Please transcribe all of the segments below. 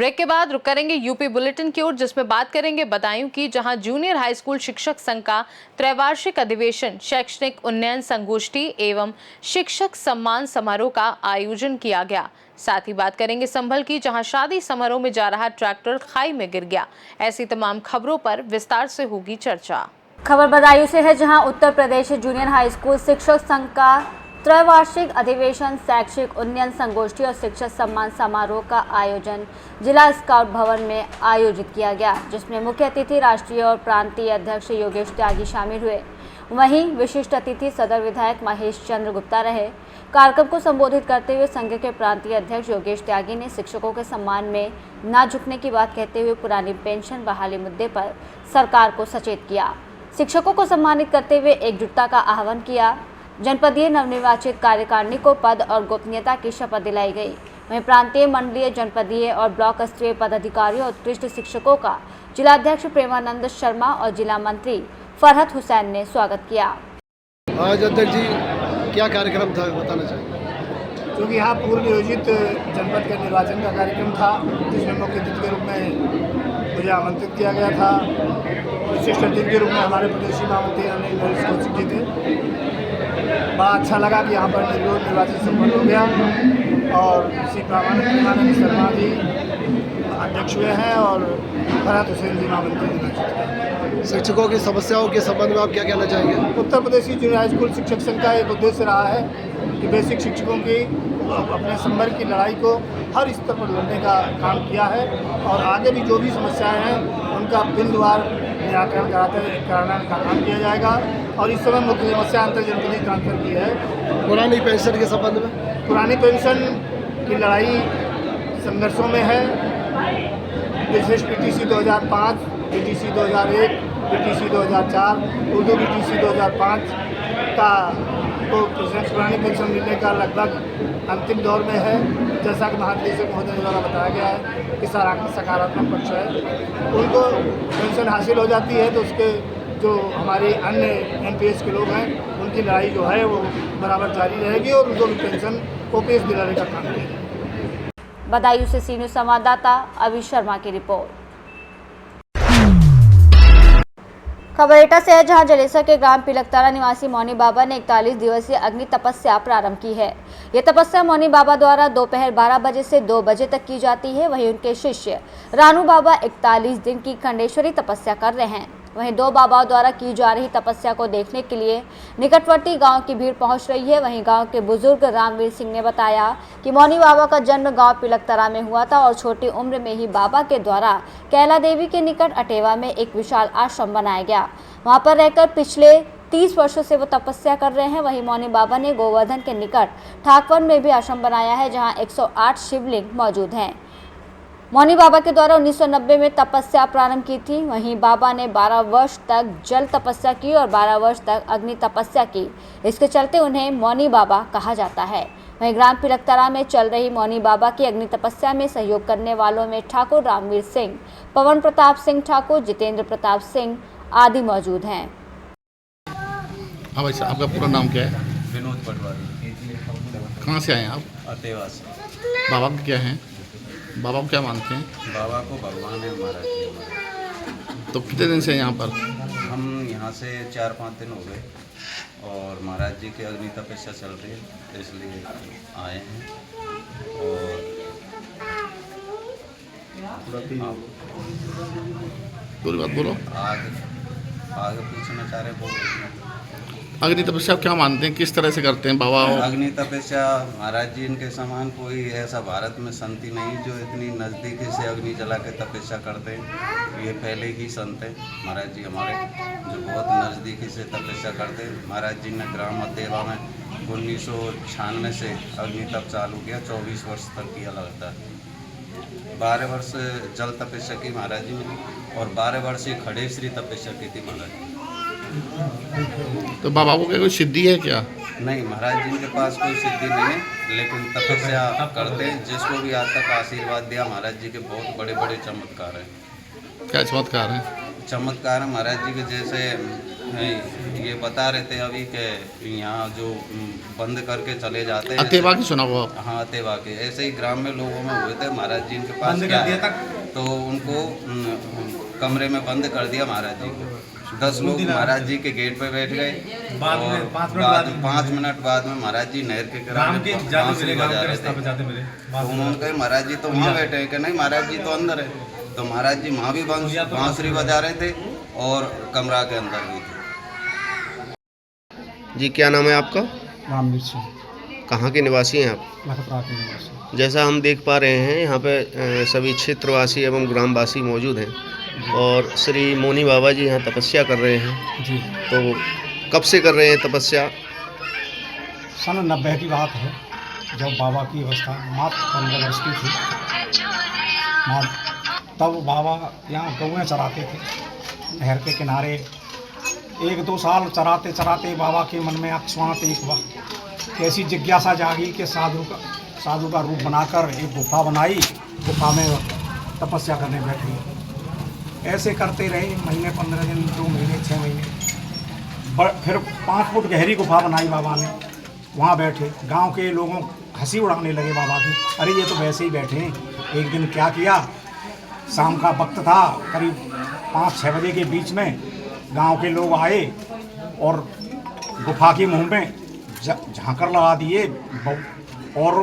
Break के बाद रुक करेंगे यूपी बुलेटिन की ओर, जिसमें बात करेंगे बदायूं की, जहां जूनियर हाई स्कूल शिक्षक संघ का त्रैवार्षिक अधिवेशन, शैक्षणिक उन्नयन संगोष्ठी एवं शिक्षक सम्मान समारोह का आयोजन किया गया। साथ ही बात करेंगे संभल की, जहां शादी समारोह में जा रहा ट्रैक्टर खाई में गिर गया। ऐसी तमाम खबरों पर विस्तार से होगी चर्चा। खबर बदायूं से है, जहां Uttar Pradesh junior high school शिक्षक संघ का त्रैवार्षिक अधिवेशन, शैक्षिक उन्नयन संगोष्ठी और शिक्षक सम्मान समारोह का आयोजन जिला स्काउट भवन में आयोजित किया गया, जिसमें मुख्य अतिथि राष्ट्रीय और प्रांतीय अध्यक्ष योगेश त्यागी शामिल हुए। वहीं विशिष्ट अतिथि सदर विधायक महेश चंद्र गुप्ता रहे। कार्यक्रम को संबोधित करते हुए संघ के प्रांतीय अध्यक्ष योगेश त्यागी ने शिक्षकों के सम्मान में न झुकने की बात कहते हुए पुरानी पेंशन बहाली मुद्दे पर सरकार को सचेत किया। शिक्षकों को सम्मानित करते हुए एकजुटता का आह्वान किया। जनपदीय नवनिर्वाचित कार्यकारिणी को पद और गोपनीयता की शपथ दिलाई गई। वहीं प्रांतीय, मंडलीय, जनपदीय और ब्लॉक स्तरीय पदाधिकारियों और उत्कृष्ट शिक्षकों का जिलाध्यक्ष प्रेमानंद शर्मा और जिला मंत्री फरहत हुसैन ने स्वागत किया। आज अध्यक्ष जी, क्या कार्यक्रम था बताना चाहिए? क्योंकि यहाँ पूर्व नियोजित जनपद के निर्वाचन का कार्यक्रम था, जिसमें मुख्य अतिथि के रूप में मुझे आमंत्रित किया गया था। विशिष्ट अतिथि के रूप में हमारे प्रदेशी महामंत्री अनिल कौशिक जी थे। बड़ा अच्छा लगा कि यहाँ पर निर्वाचन संपन्न हो गया और श्री प्रेमानंद शर्मा जी अध्यक्ष हुए हैं और फरहत हुसैन जी महामंत्री निर्वाचित। शिक्षकों की समस्याओं के संबंध में आप क्या कहना चाहेंगे? Uttar Pradesh junior high school शिक्षक संघ का एक उद्देश्य रहा है कि बेसिक शिक्षकों की अपने संवर्ग की लड़ाई को हर स्तर पर लड़ने का काम किया है और आगे भी जो भी समस्याएं हैं उनका बिंदुवार निराकरण कराने का काम किया जाएगा। और इस समय मुख्य समस्या अंतर जनपदीय ट्रांसफर की है। पुरानी पेंशन के संबंध में? पुरानी पेंशन की लड़ाई संघर्षों में है। विशेष PTC 2005, PTC 2001, PTC 2004, Urdu PTC 2005 का तो पुरानी पेंशन मिलने का लगभग अंतिम दौर में है। जैसा कि महानिदेशक महोदय द्वारा बताया गया है कि सकारात्मक पक्ष है, उनको पेंशन हासिल हो जाती है तो उसके जो हमारे अन्य एनपीएस के लोग हैं उनकी लड़ाई जो है वो बराबर जारी रहेगी और उनको भी पेंशन ओपीएस दिलाने का काम किया जाएगा। बदायूं से सी न्यूज़ संवाददाता अभी शर्मा की रिपोर्ट। खबर एटा से है, जहां जलेसर के ग्राम पिलकतारा निवासी मौनी बाबा ने 41 दिवसीय अग्नि तपस्या प्रारंभ की है। यह तपस्या मौनी बाबा द्वारा दोपहर 12 बजे से 2 बजे तक की जाती है। वहीं उनके शिष्य रानू बाबा 41 दिन की खंडेश्वरी तपस्या कर रहे हैं। वहीं 2 बाबाओं द्वारा की जा रही तपस्या को देखने के लिए निकटवर्ती गांव की भीड़ पहुंच रही है। वहीं गांव के बुजुर्ग रामवीर सिंह ने बताया कि मौनी बाबा का जन्म गांव पिलकतारा में हुआ था और छोटी उम्र में ही बाबा के द्वारा कैला देवी के निकट अटेवा में एक विशाल आश्रम बनाया गया। वहां पर रहकर पिछले 30 वर्षों से वो तपस्या कर रहे हैं। वहीं मौनी बाबा ने गोवर्धन के निकट ठाकवन में भी आश्रम बनाया है, जहाँ 108 शिवलिंग मौजूद हैं। मौनी बाबा के द्वारा 1990 में तपस्या प्रारंभ की थी। वहीं बाबा ने 12 वर्ष तक जल तपस्या की और 12 वर्ष तक अग्नि तपस्या की। इसके चलते उन्हें मौनी बाबा कहा जाता है। वहीं ग्राम पिलकतारा में चल रही मौनी बाबा की अग्नि तपस्या में सहयोग करने वालों में ठाकुर रामवीर सिंह, पवन प्रताप सिंह ठाकुर, जितेंद्र प्रताप सिंह आदि मौजूद हैं। हाँ भाई साहब, आपका पूरा नाम क्या है? विनोद पटवारी। कहाँ से आए हैं आप? अतेवा से। बाबा का क्या है? बाबा को क्या मानते हैं? बाबा को भगवान है हमारा। तो कितने दिन से यहाँ पर? हम यहाँ से 4-5 दिन हो गए और महाराज जी की अग्नि तपस्या चल रही है, इसलिए आए हैं। और पूरी बात बोलो। आगे पूछना चाह रहे बोलो। अग्नि तपस्या क्या मानते हैं, किस तरह से करते हैं बाबा? अग्नि तपस्या महाराज जी इनके समान कोई ऐसा भारत में संत ही नहीं जो इतनी नज़दीकी से अग्नि जला के तपस्या करते हैं। ये पहले ही संत हैं महाराज जी हमारे, जो बहुत नज़दीकी से तपस्या करते हैं। महाराज जी ने ग्राम अतेवा में 1996 से अग्नि तप चालू किया, 24 वर्ष तक किया लगातार। 12 वर्ष जल तपस्या की महाराज जी ने और 12 वर्ष खड़ेश्वरी तपस्या की थी महाराज जी। तो बाबा को क्या कोई सिद्धि है क्या? नहीं, महाराज जी के पास कोई सिद्धि नहीं है, लेकिन तपस्या करते हैं। जिसको भी आज तक आशीर्वाद दिया महाराज जी के बहुत बड़े बड़े चमत्कार हैं। क्या चमत्कार है? चमत्कार है महाराज जी के। जैसे ये बता रहे थे अभी कि यहाँ जो बंद करके चले जाते हैं, अतेवा की सुना हुआ आप? हाँ अतेवा के, ऐसे ही ग्राम में लोगों में हुए थे। महाराज जी इनके पास क्या है, तो उनको कमरे में बंद कर दिया महाराज जी को। 10 लोग महाराज जी के गेट पे बैठ गए और 5 मिनट बाद में महाराज जी नहर के किनारे बांसुरी बजा रहे थे। तो उन्होंने कहा महाराज जी तो वहाँ बैठे हैं, कि नहीं महाराज जी तो अंदर है। तो महाराज जी वहाँ भी बांसुरी बजा रहे थे और कमरा के अंदर भी थे। जी क्या नाम है आपका? रामवीर सिंह, कहाँ के निवासी हैं आप? लखपरा के निवासी। जैसा हम देख पा रहे हैं यहाँ पे सभी क्षेत्रवासी एवं ग्रामवासी मौजूद हैं और श्री मोनी बाबा जी यहाँ तपस्या कर रहे हैं। जी, तो कब से कर रहे हैं तपस्या? सन 90 की बात है, जब बाबा की अवस्था मात्र 15 वर्ष की थी। तब बाबा यहाँ गौएं चराते थे नहर के किनारे। 1-2 साल चराते चराते बाबा के मन में अकस्मात एक बार कैसी जिज्ञासा जागी कि साधु का रूप बनाकर एक गुफा बनाई, गुफा में तपस्या करने बैठे। ऐसे करते रहे महीने, 15 दिन, 2 महीने, 6 महीने। फिर 5 फुट गहरी गुफा बनाई बाबा ने, वहाँ बैठे। गांव के लोगों हंसी उड़ाने लगे बाबा की, अरे ये तो वैसे ही बैठे हैं। एक दिन क्या किया, शाम का वक्त था, करीब 5-6 बजे के बीच में गांव के लोग आए और गुफा के मुंह में झांकर लगा दिए और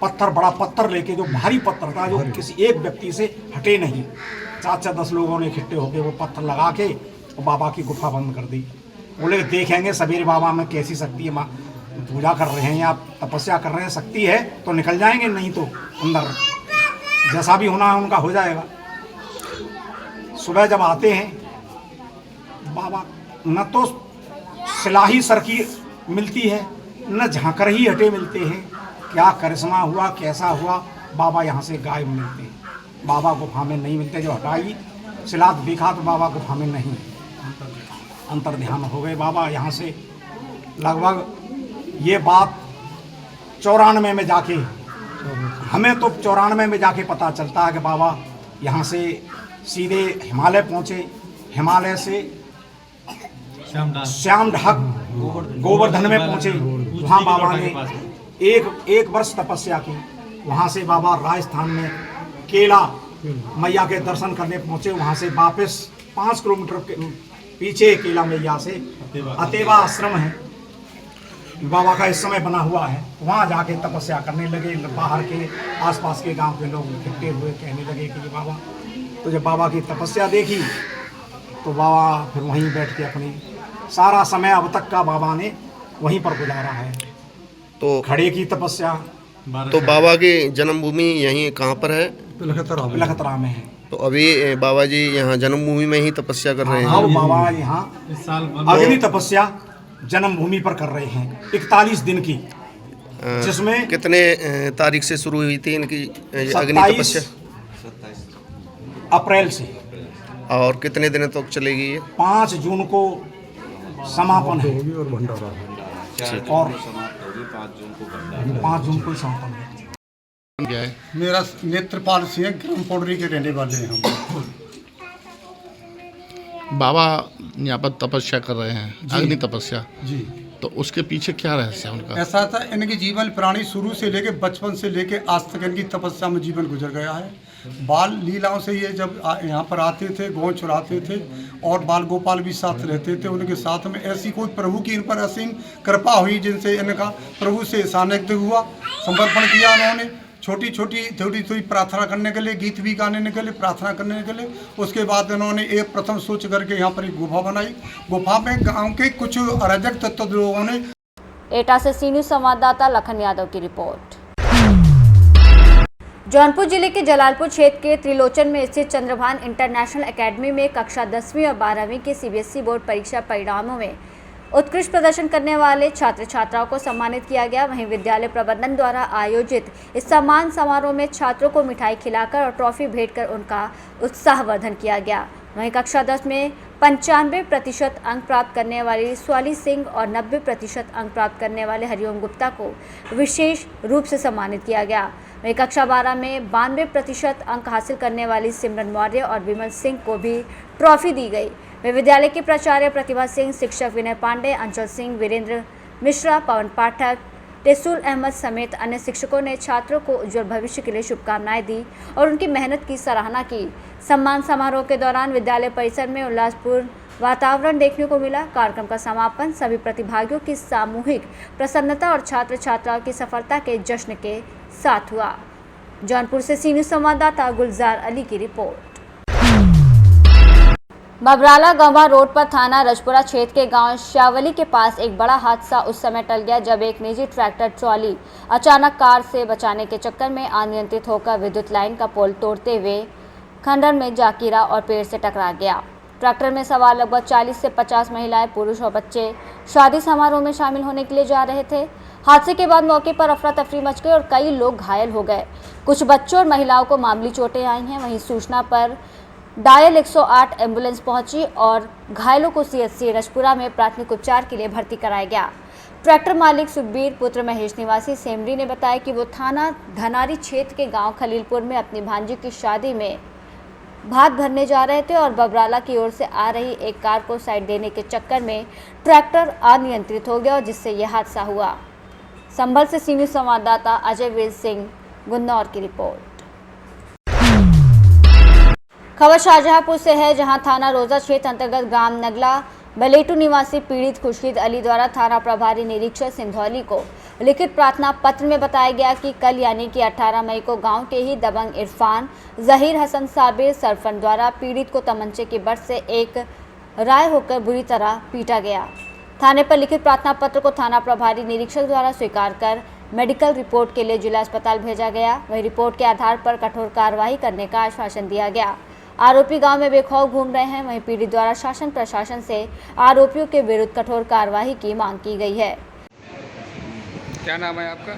पत्थर, बड़ा पत्थर लेके, जो भारी पत्थर था, जो किसी एक व्यक्ति से हटे नहीं, 4-10 लोगों ने इकट्ठे होकर वो पत्थर लगा के और बाबा की गुफा बंद कर दी। बोले देखेंगे सवेरे बाबा में कैसी शक्ति है, माँ पूजा कर रहे हैं या तपस्या कर रहे हैं, शक्ति है तो निकल जाएंगे, नहीं तो अंदर जैसा भी होना है उनका हो जाएगा। सुबह जब आते हैं बाबा, न तो सिलाही सरकी मिलती है, न झांकर ही हटे मिलते हैं। क्या करिश्मा हुआ, कैसा हुआ, बाबा यहाँ से गायब मिलते हैं। बाबा गुफा में नहीं मिलते। जो हटाई सिला देखा तो बाबा गुफा में नहीं, अंतर ध्यान हो गए बाबा यहाँ से। लगभग ये बात 94 में जाके, हमें तो 94 में जाके पता चलता है कि बाबा यहाँ से सीधे हिमालय पहुँचे। हिमालय से श्याम ढाक गोवर्धन में पहुँचे। वहाँ बाबा ने एक वर्ष तपस्या की। वहाँ से बाबा राजस्थान में केला मैया के दर्शन करने पहुँचे। वहाँ से वापस 5 किलोमीटर के पीछे केला मैया से अतेवा आश्रम है, बाबा का इस समय बना हुआ है। वहाँ जाके तपस्या करने लगे। बाहर के आसपास के गांव के लोग इकट्ठे हुए, कहने लगे कि ये बाबा, तो जब बाबा की तपस्या देखी तो बाबा फिर वहीं बैठ के अपनी सारा समय अब तक का बाबा ने वहीं पर गुजारा है। तो खड़े की तपस्या। तो बाबा की जन्मभूमि यहीं कहाँ पर है? लखतरा में है। तो अभी बाबा जी यहाँ जन्मभूमि में ही तपस्या कर रहे हैं? हाँ, बाबा यहाँ अग्नि तपस्या जन्मभूमि पर कर रहे हैं 41 दिन की, जिसमें कितने तारीख से शुरू हुई थी इनकी अग्नि तपस्या? 27 अप्रैल से। और कितने दिन तक चलेगी ये? 5 जून को समापन है और 5 जून को समापन है। क्या है? मेरा नेत्रपाल सिंह, ग्राम पौडरी के रहने वाले हैं हम। बाबा यहाँ पर तपस्या कर रहे हैं, अग्नि तपस्या जी, तो उसके पीछे क्या रहस्य है उनका? ऐसा था, इनकी जीवन प्राणी शुरू से लेके बचपन से लेके आज तक इनकी तपस्या में जीवन गुजर गया है। बाल लीलाओं से ये जब यहाँ पर आते थे, गौ चुराते थे और बाल गोपाल भी साथ रहते थे उनके साथ में। ऐसी कोई प्रभु की इन पर असीम कृपा हुई जिनसे इनका प्रभु से सानिध्य हुआ, समर्पण किया उन्होंने। छोटी छोटी थोड़ी थोड़ी प्रार्थना करने के लिए, गीत भी गाने के लिए, प्रार्थना करने के लिए। उसके बाद इन्होंने एक प्रथम सोच करके यहाँ पर एक गुफा बनाई। गुफा में गाँव के कुछ अराजक तत्व लोगों ने। एटा से सी न्यूज़ संवाददाता लखन यादव की रिपोर्ट। जौनपुर जिले के जलालपुर क्षेत्र के त्रिलोचन में स्थित चंद्रभान इंटरनेशनल एकेडमी में कक्षा 10वीं और 12वीं के सीबीएसई बोर्ड परीक्षा परिणामों में उत्कृष्ट प्रदर्शन करने वाले छात्र छात्राओं को सम्मानित किया गया। वहीं विद्यालय प्रबंधन द्वारा आयोजित इस सम्मान समारोह में छात्रों को मिठाई खिलाकर और ट्रॉफी भेंट कर उनका उत्साहवर्धन किया गया। वहीं कक्षा 10 में 95% अंक प्राप्त करने वाली स्वाली सिंह और 90% अंक प्राप्त करने वाले हरिओम गुप्ता को विशेष रूप से सम्मानित किया गया। वहीं कक्षा 12 में 92% अंक हासिल करने वाली सिमरन मौर्य और विमल सिंह को भी ट्रॉफी दी गई। वे विद्यालय के प्राचार्य प्रतिभा सिंह, शिक्षक विनय पांडे, अंचल सिंह, वीरेंद्र मिश्रा, पवन पाठक, टेसुल अहमद समेत अन्य शिक्षकों ने छात्रों को उज्जवल भविष्य के लिए शुभकामनाएं दी और उनकी मेहनत की सराहना की। सम्मान समारोह के दौरान विद्यालय परिसर में उल्लासपूर्ण वातावरण देखने को मिला। कार्यक्रम का समापन सभी प्रतिभागियों की सामूहिक प्रसन्नता और छात्र छात्राओं की सफलता के जश्न के साथ हुआ। जौनपुर से सी न्यूज़ संवाददाता गुलजार अली की रिपोर्ट। बबराला गंवा रोड पर थाना रजपुरा क्षेत्र के गांव श्यावली के पास एक बड़ा हादसा उस समय टल गया जब एक निजी ट्रैक्टर ट्रॉली अचानक कार से बचाने के चक्कर में अनियंत्रित होकर विद्युत लाइन का पोल तोड़ते हुए खंडर में जा गिरा और पेड़ से टकरा गया। ट्रैक्टर में सवार लगभग 40 से 50 महिलाएं, पुरुष और बच्चे शादी समारोह में शामिल होने के लिए जा रहे थे। हादसे के बाद मौके पर अफरा तफरी मच गई और कई लोग घायल हो गए। कुछ बच्चों और महिलाओं को मामूली चोटें आई हैं। वहीं सूचना पर डायल 108 एम्बुलेंस पहुंची और घायलों को सीएचसी रजपुरा में प्राथमिक उपचार के लिए भर्ती कराया गया। ट्रैक्टर मालिक सुखबीर पुत्र महेश निवासी सेमरी ने बताया कि वो थाना धनारी क्षेत्र के गांव खलीलपुर में अपनी भांजी की शादी में भात भरने जा रहे थे और बबराला की ओर से आ रही एक कार को साइड देने के चक्कर में ट्रैक्टर अनियंत्रित हो गया और जिससे यह हादसा हुआ। संभल से सी न्यूज़ संवाददाता अजय वीर सिंह गुन्नौर की रिपोर्ट। खबर शाहजहांपुर से है, जहां थाना रोजा क्षेत्र अंतर्गत ग्राम नगला बलेटू निवासी पीड़ित खुर्शीद अली द्वारा थाना प्रभारी निरीक्षक सिंधौली को लिखित प्रार्थना पत्र में बताया गया कि कल यानी कि 18 मई को गांव के ही दबंग इरफान जहीर हसन साबिर सरफन द्वारा पीड़ित को तमंचे की बट से एक राय होकर बुरी तरह पीटा गया। थाने पर लिखित प्रार्थना पत्र को थाना प्रभारी निरीक्षक द्वारा स्वीकार कर मेडिकल रिपोर्ट के लिए जिला अस्पताल भेजा गया। वही रिपोर्ट के आधार पर कठोर कार्रवाई करने का आश्वासन दिया गया। आरोपी गांव में बेखौफ घूम रहे हैं। वहीं पीड़ित द्वारा शासन प्रशासन से आरोपियों के विरुद्ध कठोर कार्रवाई की मांग की गई है। क्या नाम है आपका?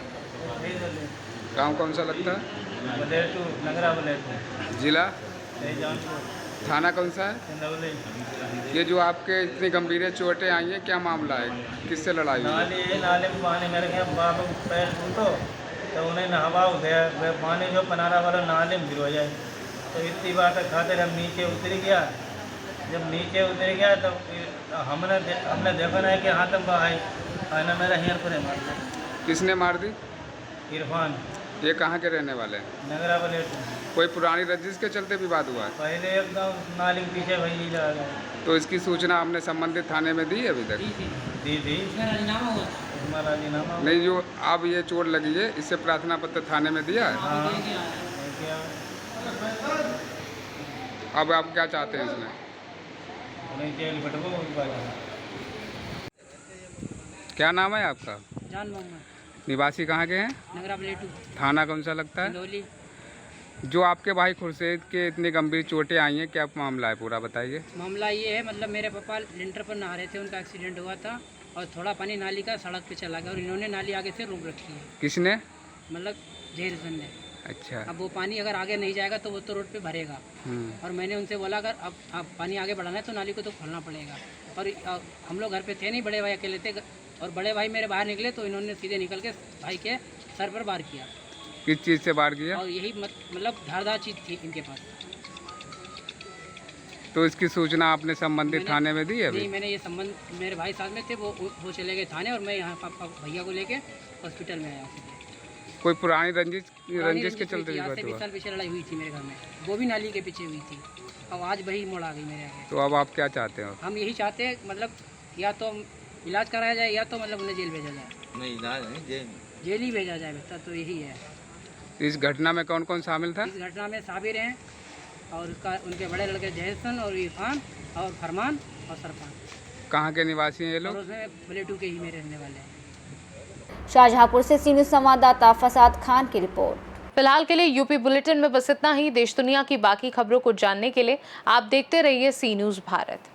गांव कौन सा लगता है? बलेटू, नगरा बलेटू। जिला? जौनपुर। थाना कौन सा है? ये जो आपके इतनी गंभीर चोटें आई हैं, क्या मामला है? किससे लड़ाई हुई? नाले में पानी मेरे घर बाबू पैर टूटो तो उन्हें नहवा गया, पानी जो पनारा वाला नाले में गिर जाए तो इतनी बात खातिर हम नीचे उतर गया। जब नीचे उतर गया तो हमने देखा ना कि हाथ में आना मेरा हेयर पर मार दिया। किसने मार दी? इरफान। ये कहाँ के रहने वाले हैं? नगरा बलेटू। कोई पुरानी रंजिश के चलते विवाद हुआ है? पहले एकदम नाली के पीछे भाई लगा गया। तो इसकी सूचना आपने संबंधित थाने में दी है अभी तक? दी राजीनामा नहीं, जो अब ये चोट लगी है इससे प्रार्थना पत्र थाने में दिया है? अब आप क्या चाहते हैं इसमें? क्या नाम है आपका? जान मोहम्मद। निवासी कहाँ के हैं? नगरा बलेटू। थाना कौन सा लगता है? जो आपके भाई खुर्शीद के इतनी गंभीर चोटें आई हैं, क्या मामला है पूरा बताइए। मामला ये है, मतलब मेरे पापा लिंटर पर नहा रहे थे, उनका एक्सीडेंट हुआ था और थोड़ा पानी नाली का सड़क पे चला गया और इन्होंने नाली आगे से रोक रखी है। किसने? मतलब जहरसन ने। अच्छा। अब वो पानी अगर आगे नहीं जाएगा तो वो तो रोड पे भरेगा और मैंने उनसे बोला अगर अब पानी आगे बढ़ाना है तो नाली को तो खोलना पड़ेगा। और हम लोग घर पे थे नहीं, बड़े भाई अकेले थे और बड़े भाई मेरे बाहर निकले तो इन्होंने सीधे निकल के भाई के सर पर वार किया। किस चीज़ से वार किया? और यही मतलब धारदार चीज़ थी इनके पास। तो इसकी सूचना आपने संबंधित थाने में दी है? नहीं, मैंने ये संबंध मेरे भाई साथ में थे, वो चले गए थाने और मैं यहाँ भैया को लेके हॉस्पिटल में आया। कोई पुरानी रंजिश के चलते 20 साल पीछे लड़ाई हुई थी मेरे घर में, वो भी नाली के पीछे हुई थी। अब आज वही मोड़ आ गई मेरे आगे। तो अब आप क्या चाहते हो? हम यही चाहते हैं, मतलब या तो इलाज कराया जाए या तो मतलब उन्हें जेल भेजा जाए। नहीं, इलाज नहीं, जेल ही भेजा जाए बेहतर तो यही है। इस घटना में कौन कौन शामिल था? इस घटना में साबिर हैं और उनके बड़े लड़के जहरसन और इरफान और फरमान और सरफान। कहाँ के निवासी हैं ये लोग? उसमें बलेटू के ही मेरे रहने वाले हैं। शाहजहांपुर से सी न्यूज़ संवाददाता फसाद खान की रिपोर्ट। फिलहाल के लिए यूपी बुलेटिन में बस इतना ही। देश दुनिया की बाकी खबरों को जानने के लिए आप देखते रहिए सी न्यूज़ भारत।